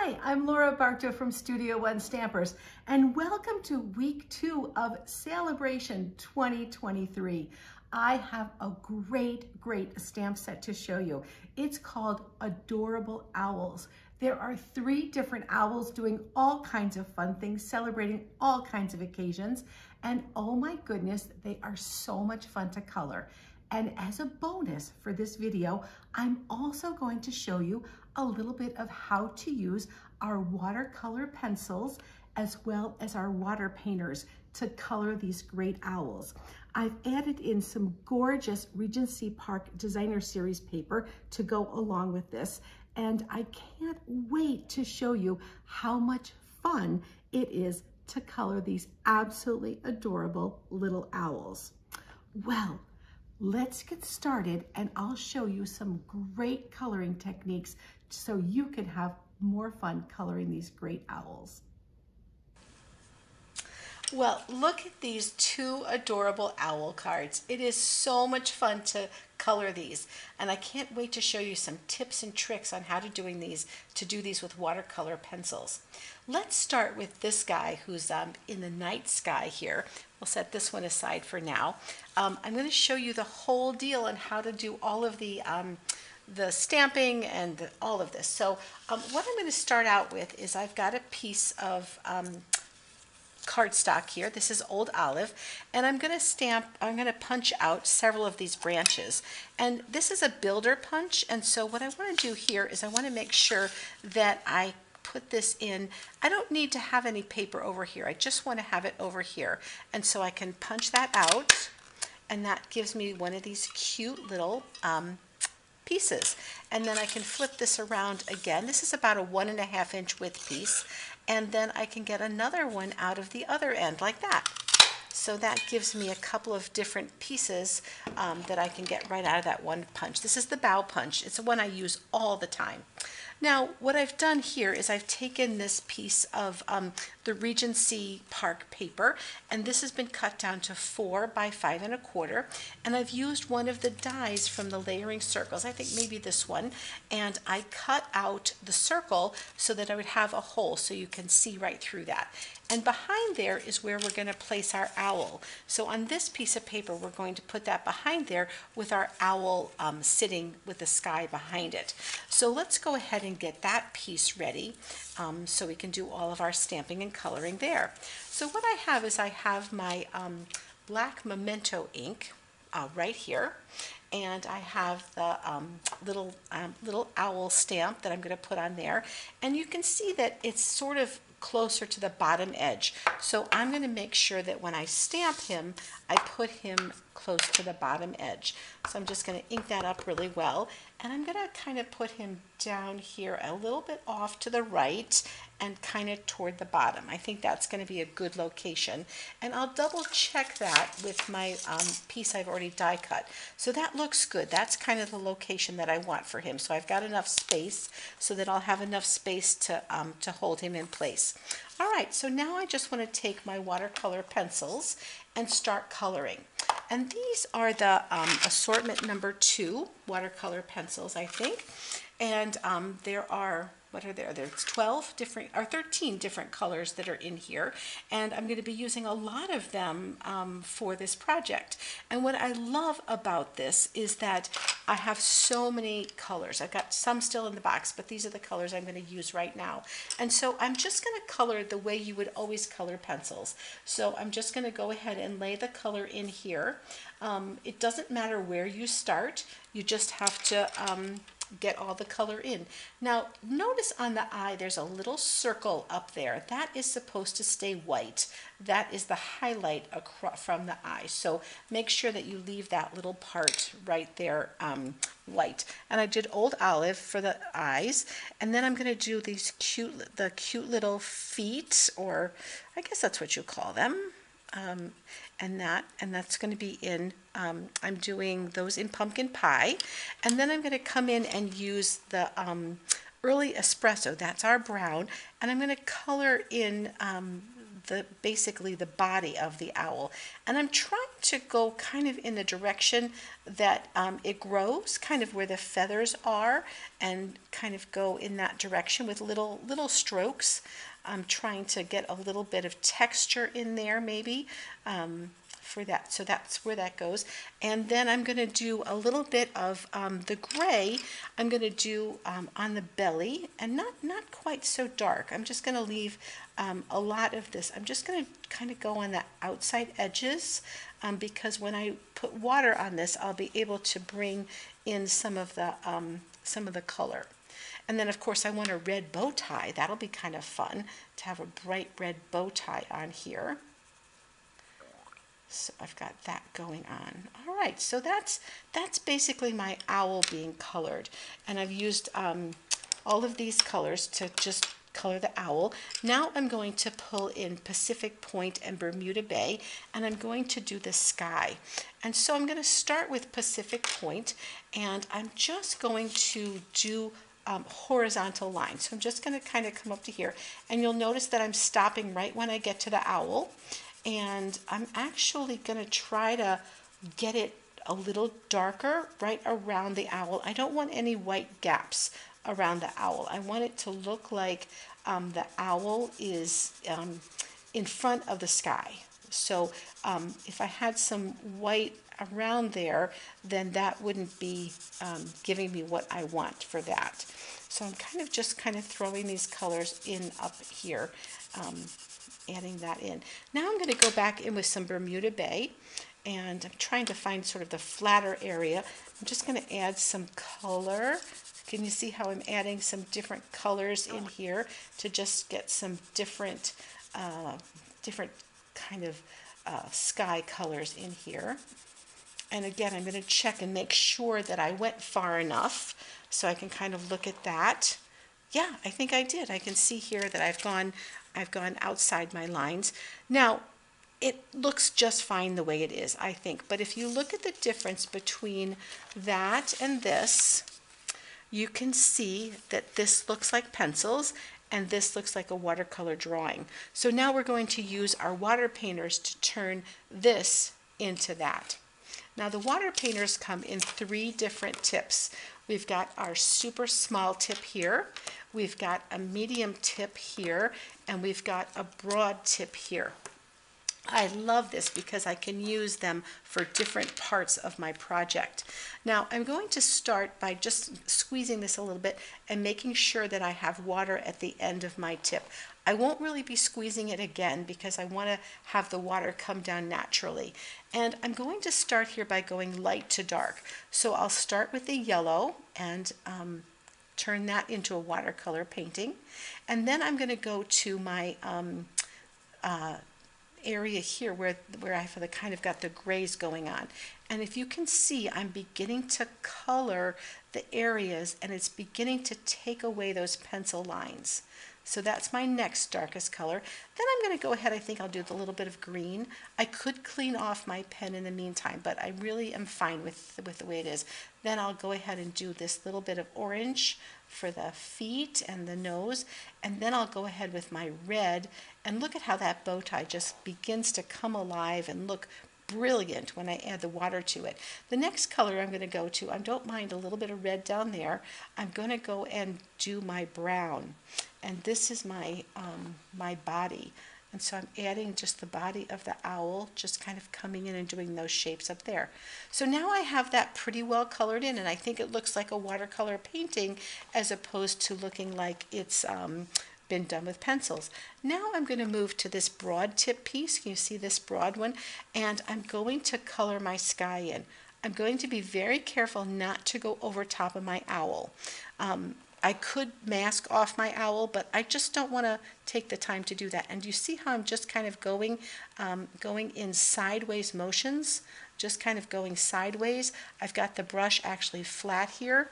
Hi, I'm Laura Bartow from Studio One Stampers, and welcome to week 2 of Sale-a-Bration 2023. I have a great stamp set to show you. It's called Adorable Owls. There are 3 different owls doing all kinds of fun things, celebrating all kinds of occasions, and oh my goodness, they are so much fun to color. And as a bonus for this video, I'm also going to show you a little bit of how to use our watercolor pencils as well as our water painters to color these great owls. I've added in some gorgeous Regency Park Designer Series paper to go along with this, and I can't wait to show you how much fun it is to color these absolutely adorable little owls. Well, let's get started and I'll show you some great coloring techniques so you can have more fun coloring these great owls. Well, look at these 2 adorable owl cards. It is so much fun to color these, and I can't wait to show you some tips and tricks on how to do these with watercolor pencils. Let's start with this guy who's in the night sky here. We'll set this one aside for now. I'm going to show you the whole deal on how to do all of the stamping and all of this. So what I'm going to start out with is I've got a piece of cardstock here. This is Old Olive, and I'm going to punch out several of these branches. And this is a builder punch, and so what I want to do here is I want to make sure that I put this in. I don't need to have any paper over here. I just want to have it over here. And so I can punch that out, and that gives me one of these cute little pieces. And then I can flip this around again. This is about a 1.5 inch width piece. And then I can get another one out of the other end like that. So that gives me a couple of different pieces that I can get right out of that one punch. This is the bow punch. It's the one I use all the time. Now, what I've done here is I've taken this piece of the Regency Park paper, and this has been cut down to 4 by 5 1/4, and I've used one of the dies from the layering circles, I think maybe this one, and I cut out the circle so that I would have a hole so you can see right through that. And behind there is where we're going to place our owl. So on this piece of paper, we're going to put that behind there with our owl sitting with the sky behind it. So let's go ahead and get that piece ready so we can do all of our stamping and coloring there. So what I have is I have my black Memento ink right here, and I have the little owl stamp that I'm going to put on there, and you can see that it's sort of closer to the bottom edge. So I'm going to make sure that when I stamp him, I put him close to the bottom edge. So I'm just going to ink that up really well, and I'm going to kind of put him down here a little bit off to the right and kind of toward the bottom. I think that's going to be a good location, and I'll double check that with my piece I've already die cut. So that looks good. That's kind of the location that I want for him. So I've got enough space so that I'll have enough space to hold him in place. All right, so now I just want to take my watercolor pencils and start coloring. And these are the assortment number 2 watercolor pencils, I think. And there are, what are there? There's 12 different, or 13 different colors that are in here. And I'm going to be using a lot of them for this project. And what I love about this is that I have so many colors. I've got some still in the box, but these are the colors I'm going to use right now. And so I'm just going to color the way you would always color pencils. So I'm just going to go ahead and lay the color in here. It doesn't matter where you start. You just have to get all the color in. Now notice on the eye there's a little circle up there. That is supposed to stay white. That is the highlight from the eye. So make sure that you leave that little part right there white. And I did Old Olive for the eyes, and then I'm going to do these cute little feet, or I guess that's what you call them. And that's going to be in, I'm doing those in pumpkin pie, and then I'm going to come in and use the early espresso. That's our brown, and I'm going to color in basically the body of the owl, and I'm trying to go kind of in the direction that it grows, kind of where the feathers are, and kind of go in that direction with little strokes. I'm trying to get a little bit of texture in there maybe for that. So that's where that goes. And then I'm going to do a little bit of the gray. I'm going to do on the belly, and not quite so dark. I'm just going to leave a lot of this. I'm just going to kind of go on the outside edges because when I put water on this, I'll be able to bring in some of the color. And then, of course, I want a red bow tie. That'll be kind of fun to have a bright red bow tie on here. So I've got that going on. All right, so that's basically my owl being colored. And I've used all of these colors to just color the owl. Now I'm going to pull in Pacific Point and Bermuda Bay, and I'm going to do the sky. And so I'm going to start with Pacific Point, and I'm just going to do horizontal lines. So I'm just going to kind of come up to here, and you'll notice that I'm stopping right when I get to the owl, and I'm actually going to try to get it a little darker right around the owl. I don't want any white gaps around the owl. I want it to look like the owl is in front of the sky. So if I had some white around there, then that wouldn't be giving me what I want for that. So I'm just kind of throwing these colors in up here, adding that in. Now I'm going to go back in with some Bermuda Bay, and I'm trying to find sort of the flatter area. I'm just going to add some color. Can you see how I'm adding some different colors in here to just get some different kind of sky colors in here? And again, I'm going to check and make sure that I went far enough so I can kind of look at that. Yeah, I think I did. I can see here that I've gone outside my lines. Now, it looks just fine the way it is, I think. But if you look at the difference between that and this, you can see that this looks like pencils and this looks like a watercolor drawing. So now we're going to use our water painters to turn this into that. Now the water painters come in 3 different tips. We've got our super small tip here, we've got a medium tip here, and we've got a broad tip here. I love this because I can use them for different parts of my project. Now I'm going to start by just squeezing this a little bit and making sure that I have water at the end of my tip. I won't really be squeezing it again because I want to have the water come down naturally. And I'm going to start here by going light to dark. So I'll start with the yellow and turn that into a watercolor painting. And then I'm going to go to my area here where I've kind of got the grays going on. And if you can see, I'm beginning to color the areas and it's beginning to take away those pencil lines. So that's my next darkest color. Then I'm going to go ahead, I think I'll do a little bit of green. I could clean off my pen in the meantime, but I really am fine with the way it is. Then I'll go ahead and do this little bit of orange for the feet and the nose, and then I'll go ahead with my red, and look at how that bow tie just begins to come alive and look brilliant when I add the water to it. The next color I'm going to go to, I don't mind a little bit of red down there. I'm going to go and do my brown, and this is my my body. And so I'm adding just the body of the owl, just kind of coming in and doing those shapes up there. So now I have that pretty well colored in, and I think it looks like a watercolor painting as opposed to looking like it's been done with pencils. Now I'm going to move to this broad tip piece. Can you see this broad one? And I'm going to color my sky in. I'm going to be very careful not to go over top of my owl. I could mask off my owl, but I just don't want to take the time to do that. And you see how I'm just kind of going in sideways motions, just kind of going sideways. I've got the brush actually flat here,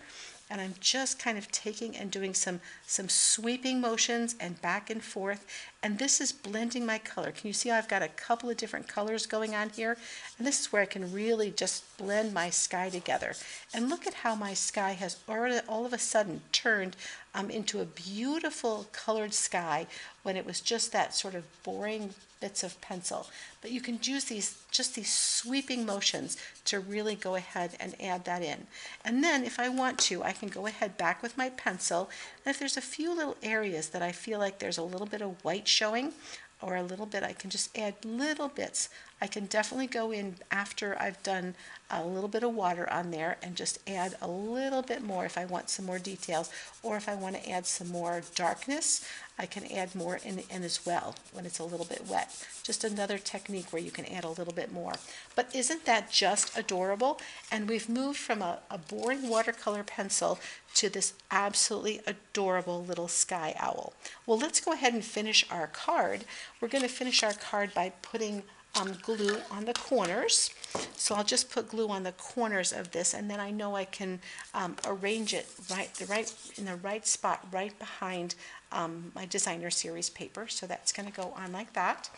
and I'm just kind of taking and doing some sweeping motions and back and forth, and this is blending my color. Can you see how I've got a couple of different colors going on here? And this is where I can really just blend my sky together. And look at how my sky has already all of a sudden turned into a beautiful colored sky when it was just that sort of boring bits of pencil. But you can use these sweeping motions to really go ahead and add that in. And then if I want to, I can go ahead back with my pencil, and if there's a few little areas that I feel like there's a little bit of white showing, or a little bit, I can just add little bits. I can definitely go in after I've done a little bit of water on there and just add a little bit more if I want some more details, or if I want to add some more darkness, I can add more in as well when it's a little bit wet. Just another technique where you can add a little bit more. But isn't that just adorable? And we've moved from a boring watercolor pencil to this absolutely adorable little sky owl. Well, let's go ahead and finish our card. We're going to finish our card by putting glue on the corners. So I'll just put glue on the corners of this, and then I know I can arrange it in the right spot right behind my designer series paper. So that's going to go on like that.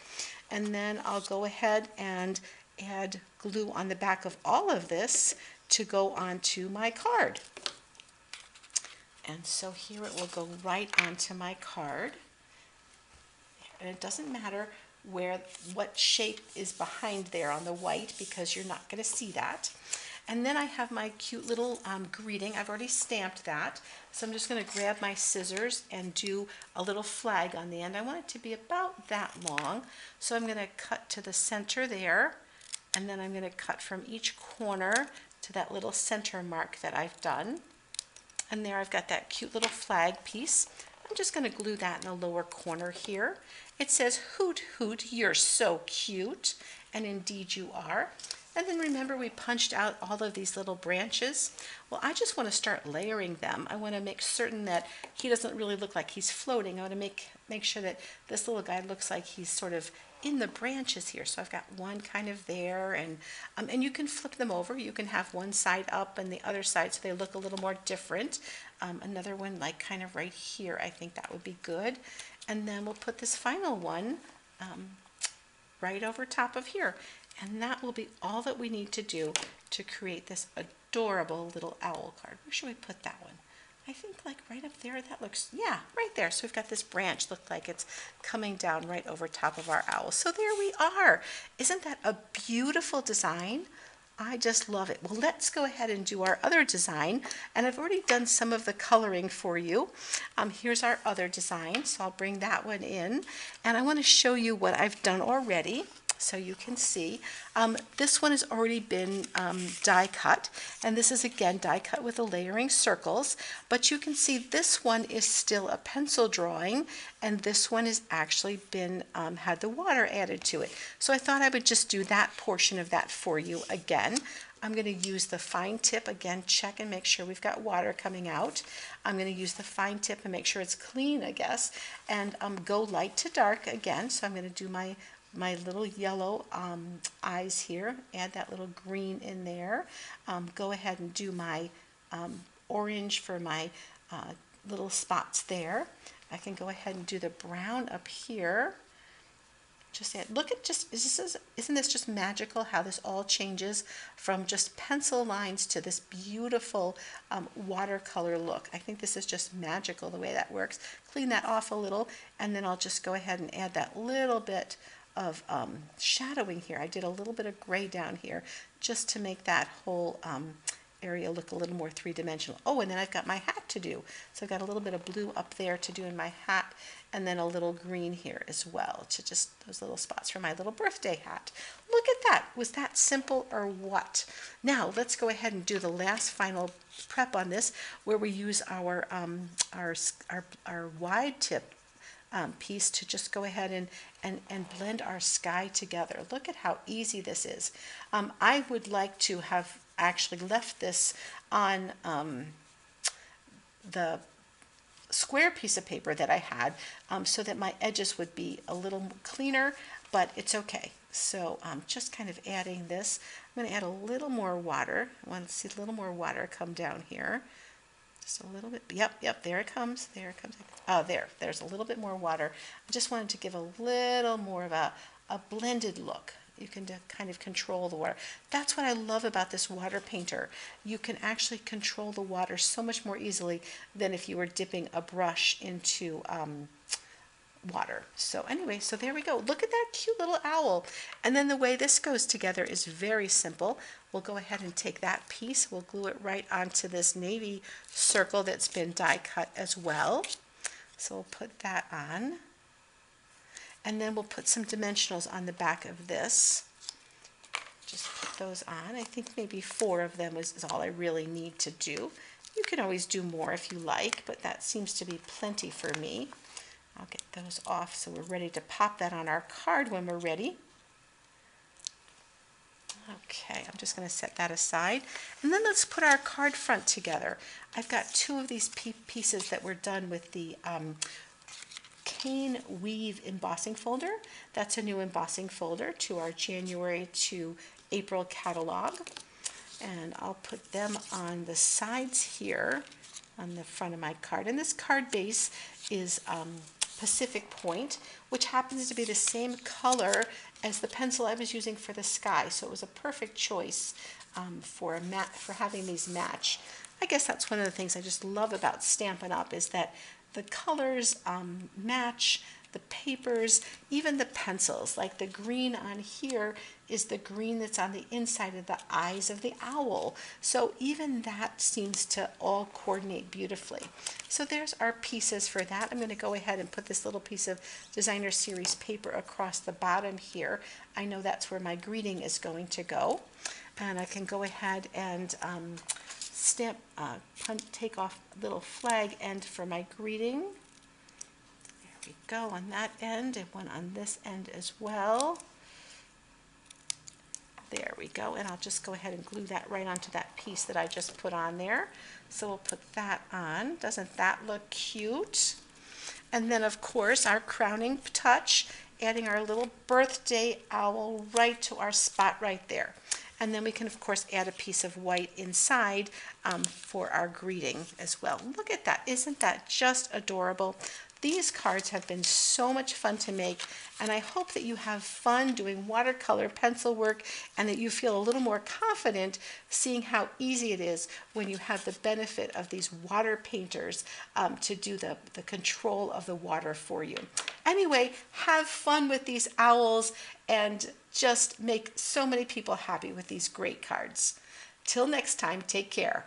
And then I'll go ahead and add glue on the back of all of this to go onto my card. And so here it will go right onto my card. And it doesn't matter what shape is behind there on the white, because you're not going to see that. And then I have my cute little greeting. I've already stamped that. So I'm just going to grab my scissors and do a little flag on the end. I want it to be about that long. So I'm going to cut to the center there, and then I'm going to cut from each corner to that little center mark that I've done. And there I've got that cute little flag piece. I'm just going to glue that in the lower corner here. It says, "Hoot, hoot, you're so cute." And indeed you are. And then remember, we punched out all of these little branches. Well, I just want to start layering them. I want to make certain that he doesn't really look like he's floating. I want to make sure that this little guy looks like he's sort of in the branches here. So I've got one kind of there, and you can flip them over. You can have one side up and the other side so they look a little more different. Another one like kind of right here. I think that would be good. And then we'll put this final one right over top of here. And that will be all that we need to do to create this adorable little owl card. Where should we put that one? I think like right up there. That looks, yeah, right there. So we've got this branch, look like it's coming down right over top of our owl. So there we are. Isn't that a beautiful design? I just love it. Well, let's go ahead and do our other design. And I've already done some of the coloring for you. Here's our other design. So I'll bring that one in. And I want to show you what I've done already, so you can see. This one has already been die cut, and this is again die cut with the layering circles, but you can see this one is still a pencil drawing, and this one has actually been had the water added to it. So I thought I would just do that portion of that for you again. I'm going to use the fine tip again, check and make sure we've got water coming out. I'm going to use the fine tip and make sure it's clean, I guess, and go light to dark again. So I'm going to do my little yellow eyes here, add that little green in there, go ahead and do my orange for my little spots there. I can go ahead and do the brown up here. Just add, look at isn't this just magical how this all changes from just pencil lines to this beautiful watercolor look. I think this is just magical the way that works. Clean that off a little, and then I'll just go ahead and add that little bit of shadowing here. I did a little bit of gray down here just to make that whole area look a little more three-dimensional. Oh, and then I've got my hat to do. So I've got a little bit of blue up there to do in my hat, and then a little green here as well to just those little spots for my little birthday hat. Look at that. Was that simple or what? Now let's go ahead and do the last final prep on this, where we use our wide tip piece to just go ahead and blend our sky together. Look at how easy this is. I would like to have actually left this on the square piece of paper that I had so that my edges would be a little cleaner, but it's okay. So just kind of adding this. I'm going to add a little more water. I want to see a little more water come down here. Just a little bit. Yep, there it comes. There it comes. Oh, there's a little bit more water. I just wanted to give a little more of a blended look. You can kind of control the water. That's what I love about this water painter. You can actually control the water so much more easily than if you were dipping a brush into water. So anyway, so there we go. Look at that cute little owl. And then the way this goes together is very simple. We'll go ahead and take that piece. We'll glue it right onto this navy circle that's been die cut as well. So we'll put that on. And then we'll put some dimensionals on the back of this. Just put those on. I think maybe 4 of them is all I really need to do. You can always do more if you like, but that seems to be plenty for me. I'll get those off so we're ready to pop that on our card when we're ready. Okay, I'm just going to set that aside. And then let's put our card front together. I've got 2 of these pieces that were done with the Cane Weave embossing folder. That's a new embossing folder to our January to April catalog. And I'll put them on the sides here on the front of my card. And this card base is Pacific Point, which happens to be the same color as the pencil I was using for the sky. So it was a perfect choice for having these match. I guess that's one of the things I just love about Stampin' Up! Is that the colors match, the papers, even the pencils. Like the green on here is the green that's on the inside of the eyes of the owl. So even that seems to all coordinate beautifully. So there's our pieces for that. I'm going to go ahead and put this little piece of Designer Series paper across the bottom here. I know that's where my greeting is going to go. And I can go ahead and take off a little flag end for my greeting. There we go on that end, and one on this end as well. There we go, and I'll just go ahead and glue that right onto that piece that I just put on there. So we'll put that on. Doesn't that look cute? And then of course our crowning touch, adding our little birthday owl right to our spot right there. And then we can, of course, add a piece of white inside for our greeting as well. Look at that. Isn't that just adorable? These cards have been so much fun to make, and I hope that you have fun doing watercolor pencil work and that you feel a little more confident seeing how easy it is when you have the benefit of these water painters to do the control of the water for you. Anyway, have fun with these owls and just make so many people happy with these great cards. Till next time, take care.